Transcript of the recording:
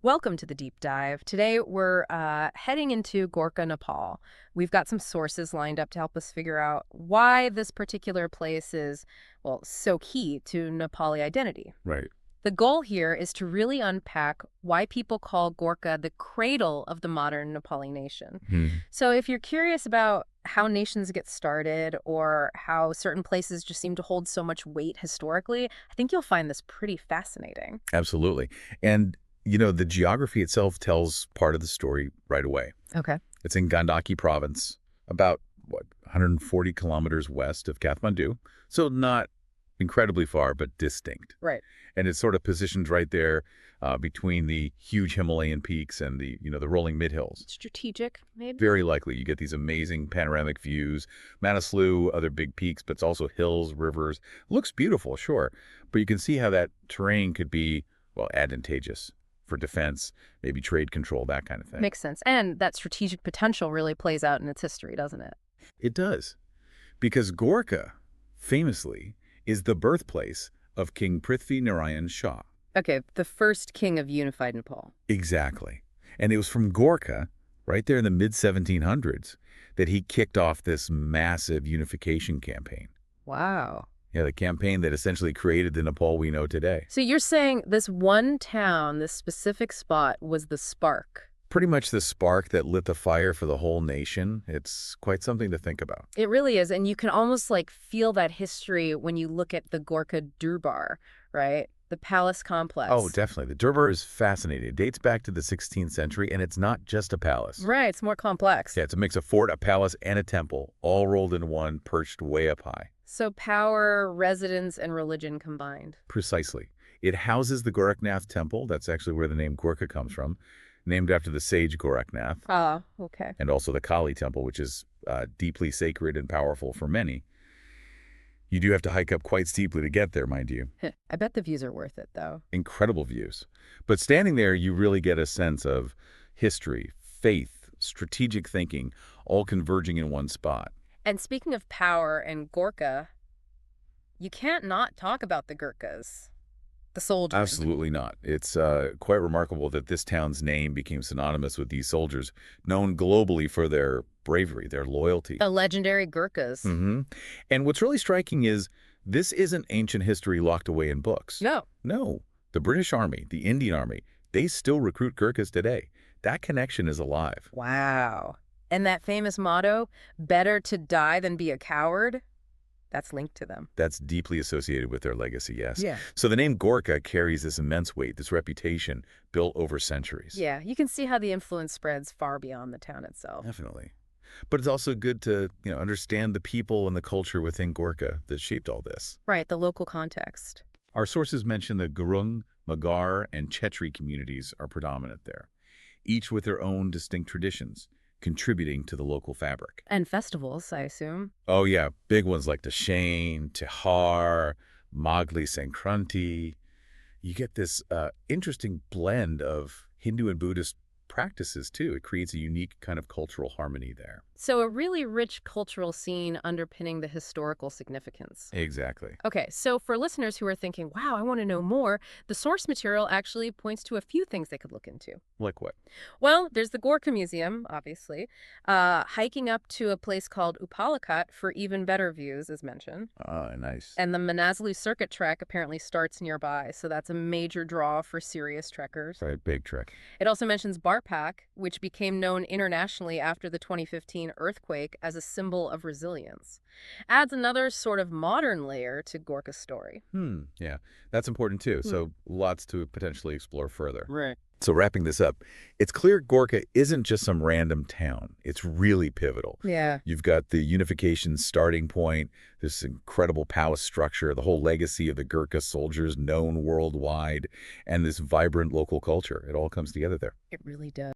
Welcome to the deep dive. Today we're heading into Gorkha, Nepal. We've got some sources lined up to help us figure out why this particular place is, well, so key to Nepali identity. Right. The goal here is to really unpack why people call Gorkha the cradle of the modern Nepali nation. Hmm. So if you're curious about how nations get started or how certain places just seem to hold so much weight historically, I think you'll find this pretty fascinating. Absolutely. And, the geography itself tells part of the story right away. Okay. It's in Gandaki province, about, 140 kilometers west of Kathmandu. So not incredibly far, but distinct. Right. And it's sort of positioned right there between the huge Himalayan peaks and the rolling mid-hills. Strategic, maybe? Very likely you get these amazing panoramic views, Manaslu, other big peaks, but it's also hills, rivers. Looks beautiful, sure. But you can see how that terrain could be, well, advantageous for defense, maybe trade control, that kind of thing. Makes sense. And that strategic potential really plays out in its history, doesn't it? It does. Because Gorkha, famously, is the birthplace of King Prithvi Narayan Shah. Okay, the first king of unified Nepal. Exactly. And it was from Gorkha, right there in the mid-1700s, that he kicked off this massive unification campaign. Wow. Yeah, the campaign that essentially created the Nepal we know today. So you're saying this one town, this specific spot, was the spark. Pretty much the spark that lit the fire for the whole nation. It's quite something to think about. It really is. And you can almost like feel that history when you look at the Gorkha Durbar, right? The palace complex. Oh, definitely. The Durbar is fascinating. It dates back to the 16th century, and it's not just a palace. Right, it's more complex. Yeah, it's a mix of fort, a palace, and a temple, all rolled in one, perched way up high. So power, residence, and religion combined. Precisely. It houses the Gorakhnath Temple. That's actually where the name Gorkha comes from, named after the sage Gorakhnath, Ah, okay. and also the Kali Temple, which is deeply sacred and powerful for many. You do have to hike up quite steeply to get there, mind you. I bet the views are worth it, though. Incredible views. But standing there, you really get a sense of history, faith, strategic thinking, all converging in one spot. And speaking of power and Gorkha, you can't not talk about the Gurkhas, the soldiers. Absolutely not. It's quite remarkable that this town's name became synonymous with these soldiers, known globally for their bravery, their loyalty. The legendary Gurkhas. hmm And what's really striking is this isn't ancient history locked away in books. No. No. The British Army, the Indian Army, they still recruit Gurkhas today. That connection is alive. Wow. And that famous motto, better to die than be a coward, that's linked to them. That's deeply associated with their legacy, yes. Yeah. So the name Gorkha carries this immense weight, this reputation built over centuries. Yeah, you can see how the influence spreads far beyond the town itself. Definitely. But it's also good to, understand the people and the culture within Gorkha that shaped all this. Right, the local context. Our sources mention the Gurung, Magar, and Chetri communities are predominant there, each with their own distinct traditions, contributing to the local fabric. And festivals, I assume. Oh yeah, big ones like Dashain, Tihar, Magli Sankranti. You get this interesting blend of Hindu and Buddhist practices too. It creates a unique kind of cultural harmony there. So a really rich cultural scene underpinning the historical significance. Exactly. Okay, so for listeners who are thinking, wow, I want to know more, the source material actually points to a few things they could look into. Like what? Well, there's the Gorkha Museum, obviously. Hiking up to a place called Upalakat for even better views, as mentioned. Ah, nice. And the Manaslu Circuit Trek apparently starts nearby, so that's a major draw for serious trekkers. Right, big trick. It also mentions Barpak, which became known internationally after the 2015 earthquake as a symbol of resilience. Adds another sort of modern layer to Gorkha's story. Yeah, that's important too. So lots to potentially explore further. Right. So wrapping this up, it's clear Gorkha isn't just some random town. It's really pivotal. Yeah. You've got the unification starting point, this incredible palace structure, the whole legacy of the Gurkha soldiers known worldwide, and this vibrant local culture. It all comes together there. It really does.